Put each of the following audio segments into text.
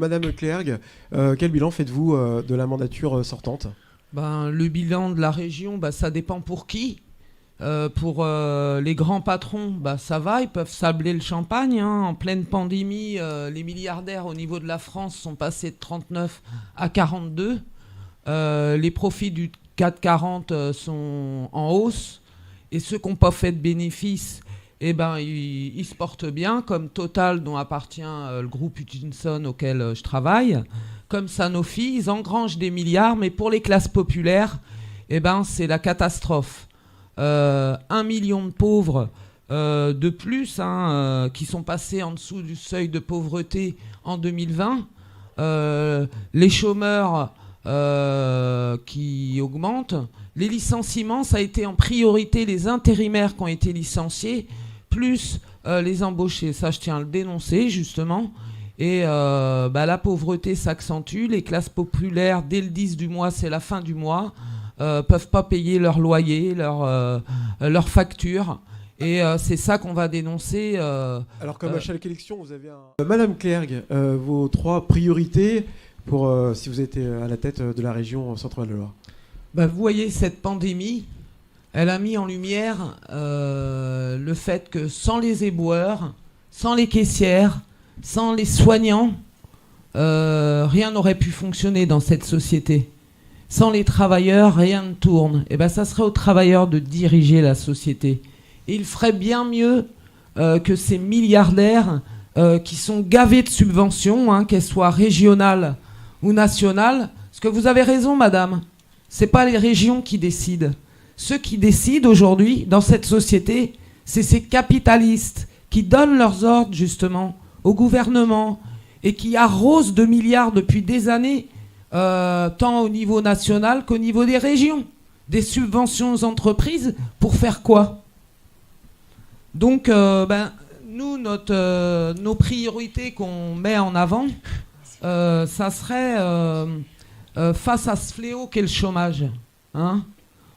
Madame Clergue, quel bilan faites-vous de la mandature sortante? Le bilan de la région, ça dépend pour qui. Pour les grands patrons, ça va, ils peuvent sabler le champagne. En pleine pandémie, les milliardaires au niveau de la France sont passés de 39 à 42. Les profits du CAC 40 sont en hausse. Et ceux qui n'ont pas fait de bénéfices, ils se portent bien, comme Total, dont appartient le groupe Hutchinson auquel je travaille, comme Sanofi. Ils engrangent des milliards, mais pour les classes populaires, c'est la catastrophe. 1 million de pauvres de plus qui sont passés en dessous du seuil de pauvreté en 2020. Les chômeurs qui augmentent. Les licenciements, ça a été en priorité les intérimaires qui ont été licenciés, plus les embauchés. Ça, je tiens à le dénoncer, justement. Et la pauvreté s'accentue. Les classes populaires, dès le 10 du mois, c'est la fin du mois, peuvent pas payer leur loyer, leur facture. Et c'est ça qu'on va dénoncer. Alors, comme à chaque élection, vous avez Madame Clergue, vos 3 priorités pour si vous êtes à la tête de la région Centre-Val de Loire. Vous voyez, cette pandémie, elle a mis en lumière le fait que sans les éboueurs, sans les caissières, sans les soignants, rien n'aurait pu fonctionner dans cette société. Sans les travailleurs, rien ne tourne. Ça serait aux travailleurs de diriger la société. Et ils feraient bien mieux que ces milliardaires qui sont gavés de subventions, qu'elles soient régionales ou nationales. Parce que vous avez raison, madame, c'est pas les régions qui décident. Ceux qui décident aujourd'hui, dans cette société, c'est ces capitalistes qui donnent leurs ordres, justement, au gouvernement et qui arrosent de milliards depuis des années, tant au niveau national qu'au niveau des régions. Des subventions aux entreprises pour faire quoi? Donc, nous, nos priorités qu'on met en avant, ça serait face à ce fléau qu'est le chômage.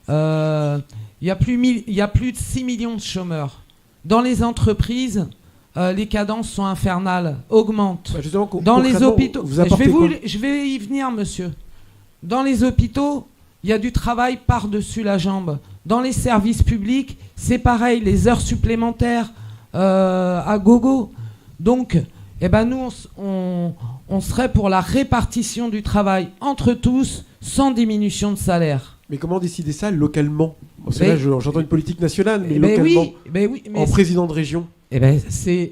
Il y a plus de 6 millions de chômeurs. Dans les entreprises, les cadences sont infernales, augmentent. Dans les hôpitaux, je vais y venir, monsieur. Dans les hôpitaux, il y a du travail par-dessus la jambe. Dans les services publics, c'est pareil, les heures supplémentaires à gogo. Donc, nous, on serait pour la répartition du travail entre tous, sans diminution de salaire. Mais comment décider ça localement? Parce que là, j'entends une politique nationale, mais localement, en président de région. Ce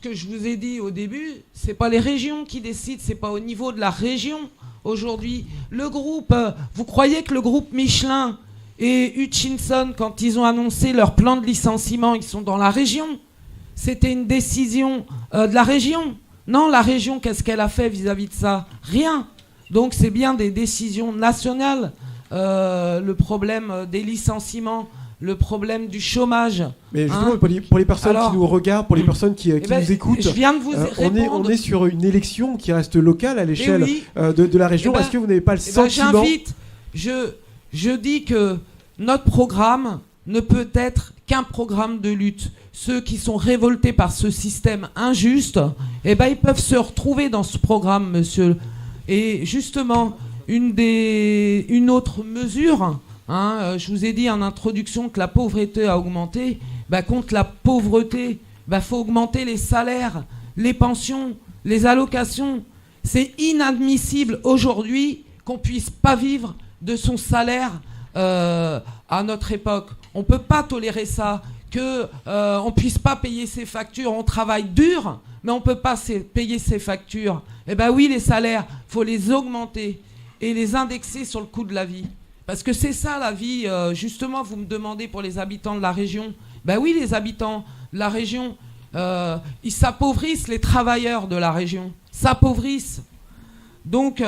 que je vous ai dit au début, c'est pas les régions qui décident, c'est pas au niveau de la région. Aujourd'hui, le groupe, vous croyez que le groupe Michelin et Hutchinson, quand ils ont annoncé leur plan de licenciement, ils sont dans la région? C'était une décision de la région? Non, la région, qu'est-ce qu'elle a fait vis-à-vis de ça? Rien. Donc c'est bien des décisions nationales. Le problème des licenciements, le problème du chômage. Mais justement, pour les personnes qui nous regardent, pour les personnes qui nous écoutent, je viens de vous répondre. On est sur une élection qui reste locale à l'échelle de la région. Est-ce que vous n'avez pas le sentiment... Je dis que notre programme ne peut être qu'un programme de lutte. Ceux qui sont révoltés par ce système injuste, ils peuvent se retrouver dans ce programme, monsieur. Et justement, une autre mesure, je vous ai dit en introduction que la pauvreté a augmenté. Contre la pauvreté, faut augmenter les salaires, les pensions, les allocations. C'est inadmissible aujourd'hui qu'on puisse pas vivre de son salaire à notre époque. On peut pas tolérer ça, qu'on puisse pas payer ses factures. On travaille dur, mais on peut pas payer ses factures. Oui, les salaires, faut les augmenter et les indexer sur le coût de la vie. Parce que c'est ça la vie. Justement, vous me demandez pour les habitants de la région. Oui, les habitants de la région, ils s'appauvrissent, les travailleurs de la région s'appauvrissent. Donc,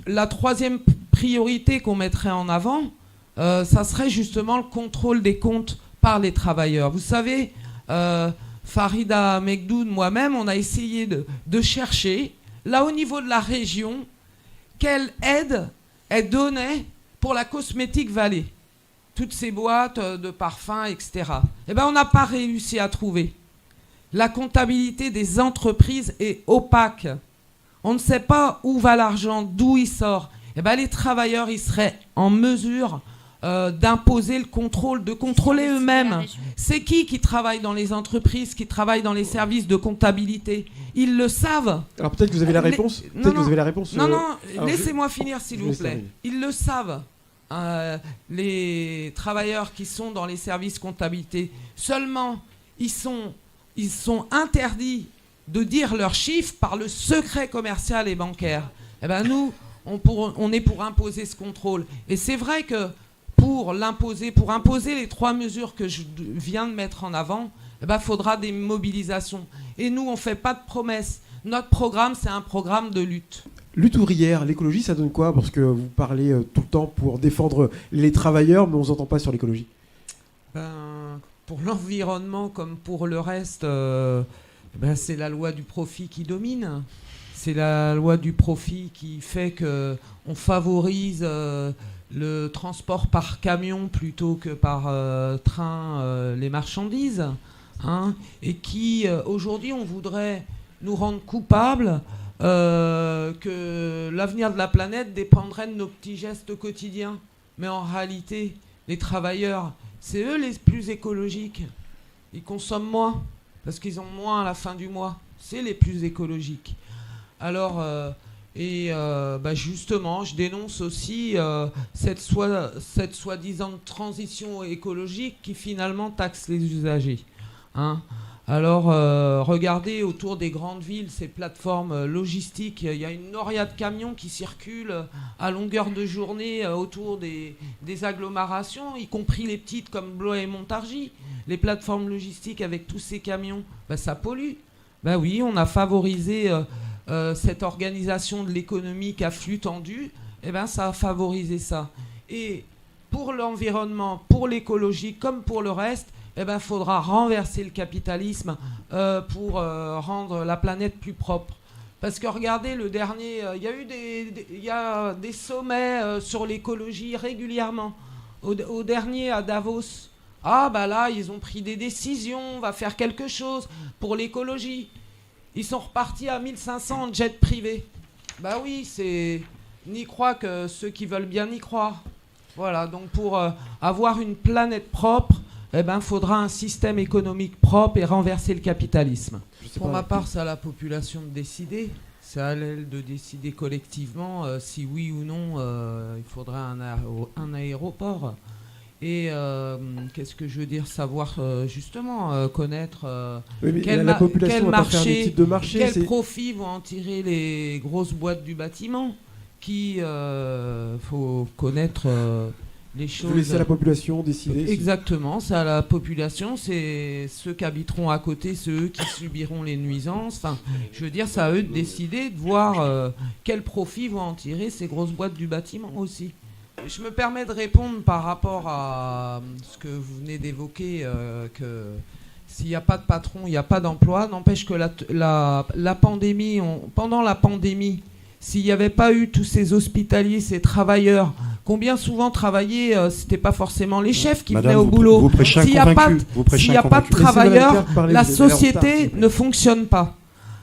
la troisième priorité qu'on mettrait en avant, ça serait justement le contrôle des comptes par les travailleurs. Vous savez, Farida Mekdoun, moi-même, on a essayé de chercher, là au niveau de la région, quelle aide elle donnait pour la Cosmétique Vallée. Toutes ces boîtes de parfums, etc. On n'a pas réussi à trouver. la comptabilité des entreprises est opaque. On ne sait pas où va l'argent, d'où il sort. Eh ben, les travailleurs, ils seraient en mesure d'imposer le contrôle, de contrôler eux-mêmes. C'est qui travaille dans les entreprises, qui travaille dans les services de comptabilité? Ils le savent. Alors peut-être que vous avez la réponse. Non, laissez-moi finir, s'il vous plaît. Ils le savent, les travailleurs qui sont dans les services comptabilité. Seulement, ils sont interdits de dire leurs chiffres par le secret commercial et bancaire. Eh ben nous, on est pour imposer ce contrôle. Et c'est vrai que pour imposer les 3 mesures que je viens de mettre en avant, eh ben, faudra des mobilisations. Et nous, on ne fait pas de promesses. Notre programme, c'est un programme de lutte. Lutte ouvrière, l'écologie, ça donne quoi? Parce que vous parlez tout le temps pour défendre les travailleurs, mais on ne vous entend pas sur l'écologie. Pour l'environnement, comme pour le reste, c'est la loi du profit qui domine. C'est la loi du profit qui fait qu'on favorise le transport par camion plutôt que par train, les marchandises. Et qui, aujourd'hui, on voudrait nous rendre coupables que l'avenir de la planète dépendrait de nos petits gestes quotidiens. Mais en réalité, les travailleurs, c'est eux les plus écologiques. Ils consomment moins, parce qu'ils ont moins à la fin du mois. C'est les plus écologiques. Alors, justement, je dénonce aussi cette soi-disant transition écologique qui finalement taxe les usagers. Alors, regardez autour des grandes villes, ces plateformes logistiques, il y a une noria de camions qui circulent à longueur de journée autour des agglomérations, y compris les petites comme Blois et Montargis. Les plateformes logistiques avec tous ces camions, ça pollue. Oui, on a favorisé cette organisation de l'économie à flux tendu, ça a favorisé ça. Et pour l'environnement, pour l'écologie, comme pour le reste, faudra renverser le capitalisme pour rendre la planète plus propre. Parce que regardez, le dernier, il y a des sommets sur l'écologie régulièrement. Au dernier, à Davos, là, ils ont pris des décisions, on va faire quelque chose pour l'écologie. Ils sont repartis à 1500 jets privés. Oui, c'est n'y croient que ceux qui veulent bien y croire. Voilà, donc pour avoir une planète propre, faudra un système économique propre et renverser le capitalisme. Pour ma part, c'est à la population de décider. C'est à elle de décider collectivement si oui ou non il faudrait un aéroport. Et qu'est-ce que je veux dire? Savoir justement connaître quel marché, quel profit vont en tirer les grosses boîtes du bâtiment. Faut connaître les choses. Vous laissez la population décider. Exactement, c'est à la population, c'est ceux qui habiteront à côté, ceux qui subiront les nuisances. Enfin, je veux dire, c'est à eux de décider, de voir quel profit vont en tirer ces grosses boîtes du bâtiment aussi. Je me permets de répondre par rapport à ce que vous venez d'évoquer, que s'il n'y a pas de patron, il n'y a pas d'emploi. N'empêche que la pandémie, pendant la pandémie, s'il n'y avait pas eu tous ces hospitaliers, ces travailleurs, combien souvent travaillaient, c'était pas forcément les chefs qui venaient au boulot. S'il n'y a pas de travailleurs, la société ne fonctionne pas.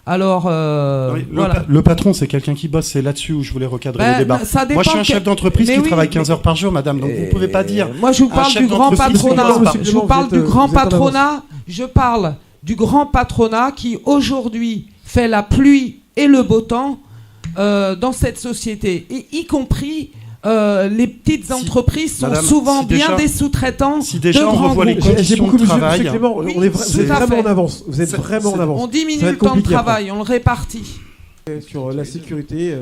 Alors, voilà. Le patron, c'est quelqu'un qui bosse, c'est là-dessus où je voulais recadrer le débat. Moi, je suis un chef d'entreprise qui travaille 15 heures par jour, madame, donc vous ne pouvez pas dire. Moi, je vous parle du grand patronat. Je vous parle du grand patronat. Je parle du grand patronat qui, aujourd'hui, fait la pluie et le beau temps dans cette société, et y compris les petites entreprises sont souvent bien des sous-traitants. Si déjà on revoit les conditions de travail, vous êtes vraiment en avance. Vous êtes vraiment en avance. On diminue le temps de travail, on le répartit. Sur la sécurité,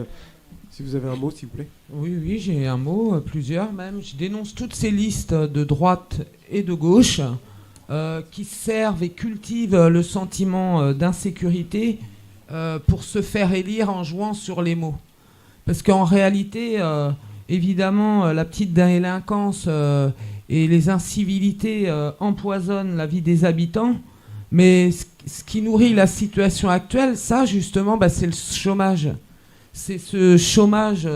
si vous avez un mot, s'il vous plaît. Oui, j'ai un mot, plusieurs même. Je dénonce toutes ces listes de droite et de gauche qui servent et cultivent le sentiment d'insécurité pour se faire élire en jouant sur les mots. Parce qu'en réalité, évidemment, la petite délinquance et les incivilités empoisonnent la vie des habitants, mais ce qui nourrit la situation actuelle, ça justement, c'est le chômage. C'est ce chômage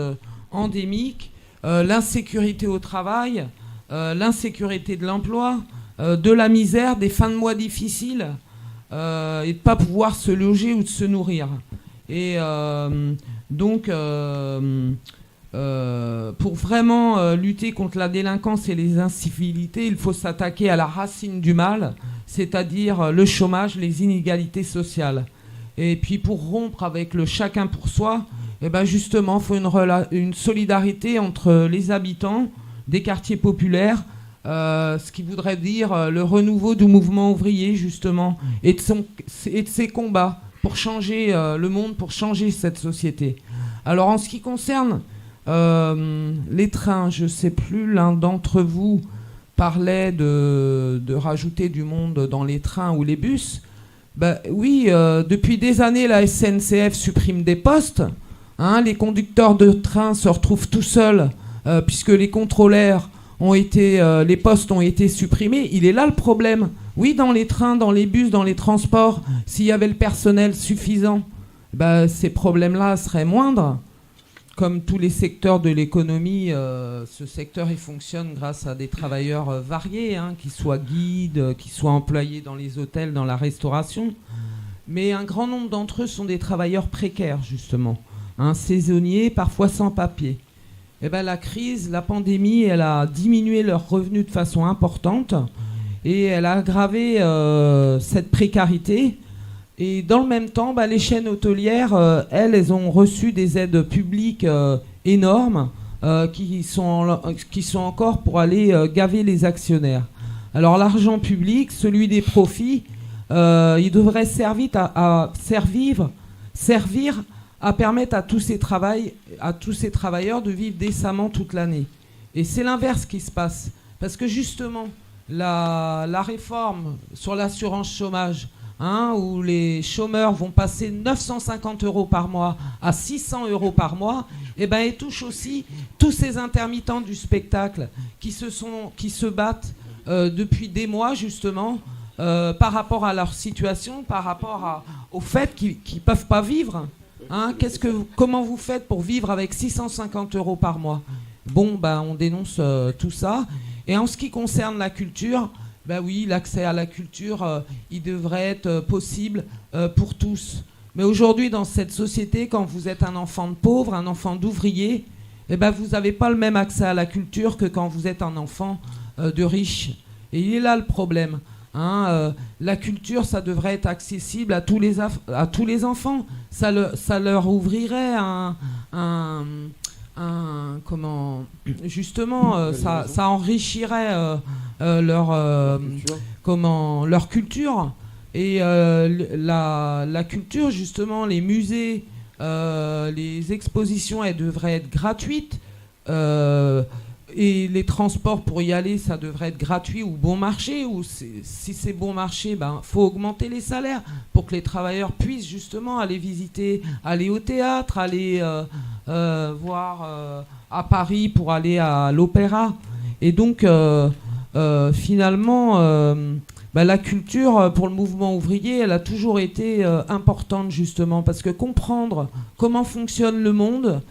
endémique, l'insécurité au travail, l'insécurité de l'emploi, de la misère, des fins de mois difficiles. et de ne pas pouvoir se loger ou de se nourrir. Et donc, pour vraiment lutter contre la délinquance et les incivilités, il faut s'attaquer à la racine du mal, c'est-à-dire le chômage, les inégalités sociales. Et puis pour rompre avec le chacun pour soi, eh ben justement, il faut une solidarité entre les habitants des quartiers populaires, ce qui voudrait dire le renouveau du mouvement ouvrier, justement, et de ses combats pour changer le monde, pour changer cette société. Alors en ce qui concerne les trains, je ne sais plus, l'un d'entre vous parlait de rajouter du monde dans les trains ou les bus. Ben, oui, depuis des années, la SNCF supprime des postes. Les conducteurs de train se retrouvent tout seuls puisque les contrôleurs les postes ont été supprimés. Il est là le problème. Oui, dans les trains, dans les bus, dans les transports, s'il y avait le personnel suffisant, ben, ces problèmes-là seraient moindres. Comme tous les secteurs de l'économie, ce secteur il fonctionne grâce à des travailleurs variés, qui soient guides, qui soient employés dans les hôtels, dans la restauration. Mais un grand nombre d'entre eux sont des travailleurs précaires, justement, saisonniers, parfois sans papier. Et ben, la crise, la pandémie, elle a diminué leurs revenus de façon importante et elle a aggravé cette précarité. Et dans le même temps, les chaînes hôtelières, elles ont reçu des aides publiques énormes qui sont encore pour aller gaver les actionnaires. Alors l'argent public, celui des profits, il devrait servir à permettre à tous ces travailleurs de vivre décemment toute l'année. Et c'est l'inverse qui se passe. Parce que justement, la réforme sur l'assurance chômage, où les chômeurs vont passer 950 € par mois à 600 € par mois, et ben, elle touche aussi tous ces intermittents du spectacle qui se battent depuis des mois justement par rapport à leur situation, par rapport au fait qu'ils ne peuvent pas vivre. Comment vous faites pour vivre avec 650 € par mois? Bon, on dénonce tout ça. Et en ce qui concerne la culture, oui, l'accès à la culture, il devrait être possible pour tous. Mais aujourd'hui, dans cette société, quand vous êtes un enfant de pauvre, un enfant d'ouvrier, vous n'avez pas le même accès à la culture que quand vous êtes un enfant de riche. Et il est là le problème. La culture, ça devrait être accessible à tous les enfants. Ça leur ouvrirait ça enrichirait leur culture. Et la culture, justement, les musées, les expositions, elles devraient être gratuites. Et les transports pour y aller, ça devrait être gratuit ou bon marché. Ou si c'est bon marché, faut augmenter les salaires pour que les travailleurs puissent justement aller visiter, aller au théâtre, aller voir à Paris pour aller à l'opéra. Et donc, finalement, la culture pour le mouvement ouvrier, elle a toujours été importante justement parce que comprendre comment fonctionne le monde,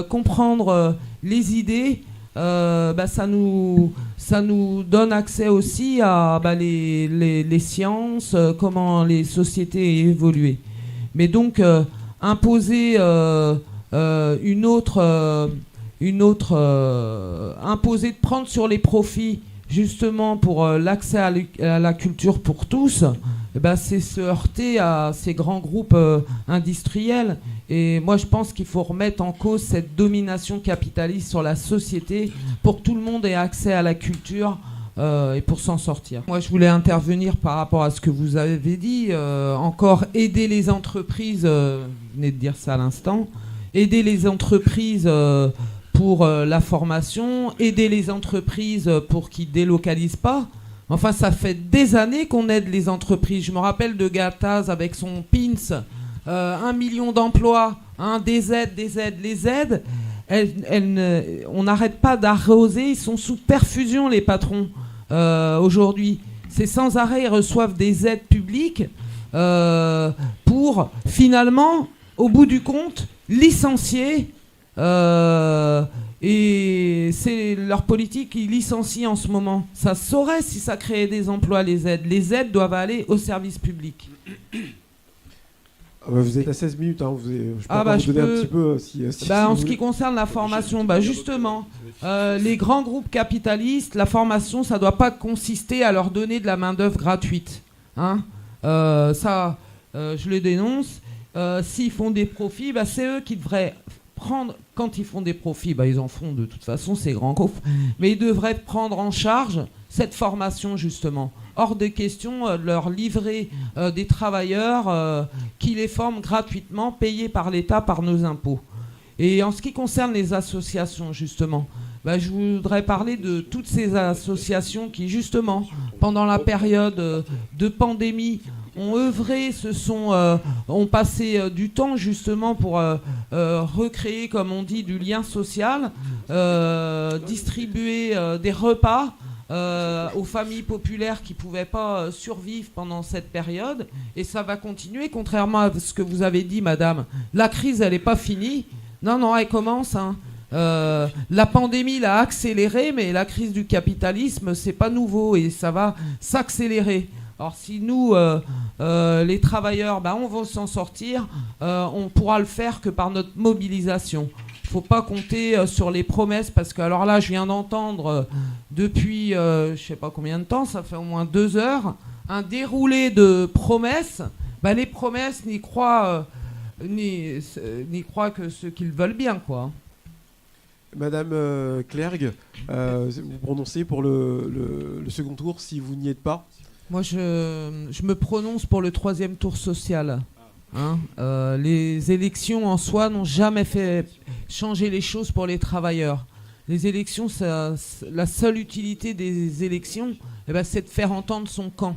comprendre les idées, ça nous donne accès aussi à les sciences, comment les sociétés évoluent. Mais donc imposer imposer de prendre sur les profits justement pour l'accès à la culture pour tous, c'est se heurter à ces grands groupes industriels. Et moi, je pense qu'il faut remettre en cause cette domination capitaliste sur la société pour que tout le monde ait accès à la culture et pour s'en sortir. Moi, je voulais intervenir par rapport à ce que vous avez dit. Encore aider les entreprises, vous venez de dire ça à l'instant, aider les entreprises pour la formation, aider les entreprises pour qu'ils ne délocalisent pas. Enfin, ça fait des années qu'on aide les entreprises. Je me rappelle de Gattaz avec son PINS, 1 million d'emplois, des aides, les aides. On n'arrête pas d'arroser, ils sont sous perfusion les patrons aujourd'hui. C'est sans arrêt, ils reçoivent des aides publiques pour finalement, au bout du compte, licencier Et c'est leur politique qui licencie en ce moment. Ça saurait si ça créait des emplois, les aides. Les aides doivent aller au service public. Vous êtes à 16 minutes, hein. Je peux vous donner un petit peu en ce qui concerne la formation, justement, les grands groupes capitalistes, la formation, ça ne doit pas consister à leur donner de la main-d'œuvre gratuite. Hein. Je le dénonce. S'ils font des profits, c'est eux qui devraient prendre. Quand ils font des profits, ils en font de toute façon, ces grands groupes. Mais ils devraient prendre en charge cette formation, justement. Hors de question de leur livrer des travailleurs qui les forment gratuitement, payés par l'État, par nos impôts. Et en ce qui concerne les associations, justement, je voudrais parler de toutes ces associations qui, justement, pendant la période de pandémie, ont œuvré, ont passé du temps, justement, pour recréer, comme on dit, du lien social, distribuer des repas aux familles populaires qui ne pouvaient pas survivre pendant cette période. Et ça va continuer, contrairement à ce que vous avez dit, madame. La crise, elle n'est pas finie. Non, elle commence. Hein. La pandémie l'a accéléré, mais la crise du capitalisme, c'est pas nouveau et ça va s'accélérer. Alors si nous, les travailleurs, on va s'en sortir, on pourra le faire que par notre mobilisation. Il ne faut pas compter sur les promesses, parce que alors là, je viens d'entendre depuis je ne sais pas combien de temps, ça fait au moins 2 heures, un déroulé de promesses. Les promesses n'y croient que ceux qui le veulent bien, quoi. Madame Clergue, vous prononcez pour le second tour si vous n'y êtes pas? Moi, je me prononce pour le 3e tour social. Hein, les élections en soi n'ont jamais fait changer les choses pour les travailleurs. Les élections, la seule utilité des élections, c'est de faire entendre son camp.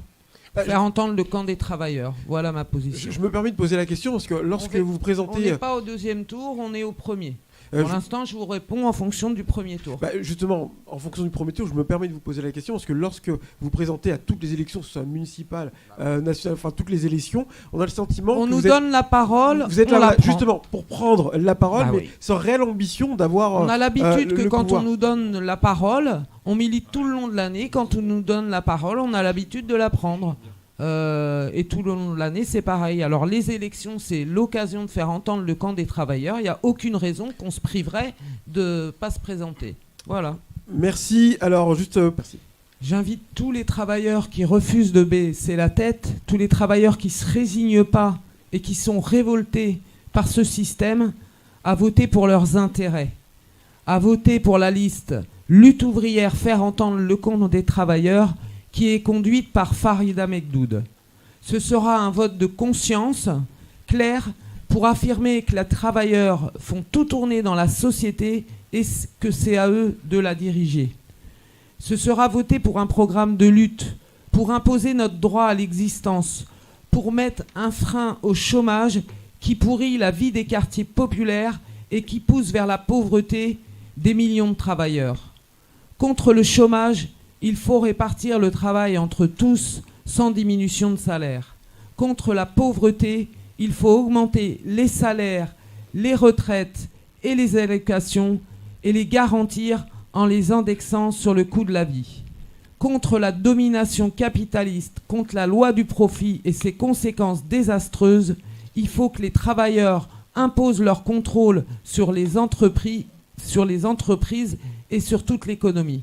Faire entendre le camp des travailleurs. Voilà ma position. Je me permets de poser la question parce que lorsque vous vous présentez... On n'est pas au 2e tour, on est au 1er. Pour l'instant, je vous réponds en fonction du 1er tour. Justement, en fonction du 1er tour, je me permets de vous poser la question parce que lorsque vous présentez à toutes les élections, que ce soit municipales, nationales, toutes les élections, on a le sentiment on nous donne la parole. Vous êtes là justement pour prendre la parole, mais sans réelle ambition d'avoir. On a l'habitude que quand pouvoir. On nous donne la parole, on milite tout le long de l'année. Quand on nous donne la parole, on a l'habitude de la prendre. Et tout le long de l'année, c'est pareil. Alors les élections, c'est l'occasion de faire entendre le camp des travailleurs. Il n'y a aucune raison qu'on se priverait de ne pas se présenter. Voilà. Merci. Alors juste... merci. J'invite tous les travailleurs qui refusent de baisser la tête, tous les travailleurs qui ne se résignent pas et qui sont révoltés par ce système, à voter pour leurs intérêts, à voter pour la liste Lutte ouvrière, faire entendre le camp des travailleurs, qui est conduite par Farida Mekdoud. Ce sera un vote de conscience clair pour affirmer que les travailleurs font tout tourner dans la société et que c'est à eux de la diriger. Ce sera voté pour un programme de lutte, pour imposer notre droit à l'existence, pour mettre un frein au chômage qui pourrit la vie des quartiers populaires et qui pousse vers la pauvreté des millions de travailleurs. Contre le chômage, il faut répartir le travail entre tous sans diminution de salaire. Contre la pauvreté, il faut augmenter les salaires, les retraites et les allocations et les garantir en les indexant sur le coût de la vie. Contre la domination capitaliste, contre la loi du profit et ses conséquences désastreuses, il faut que les travailleurs imposent leur contrôle sur les entreprises et sur toute l'économie.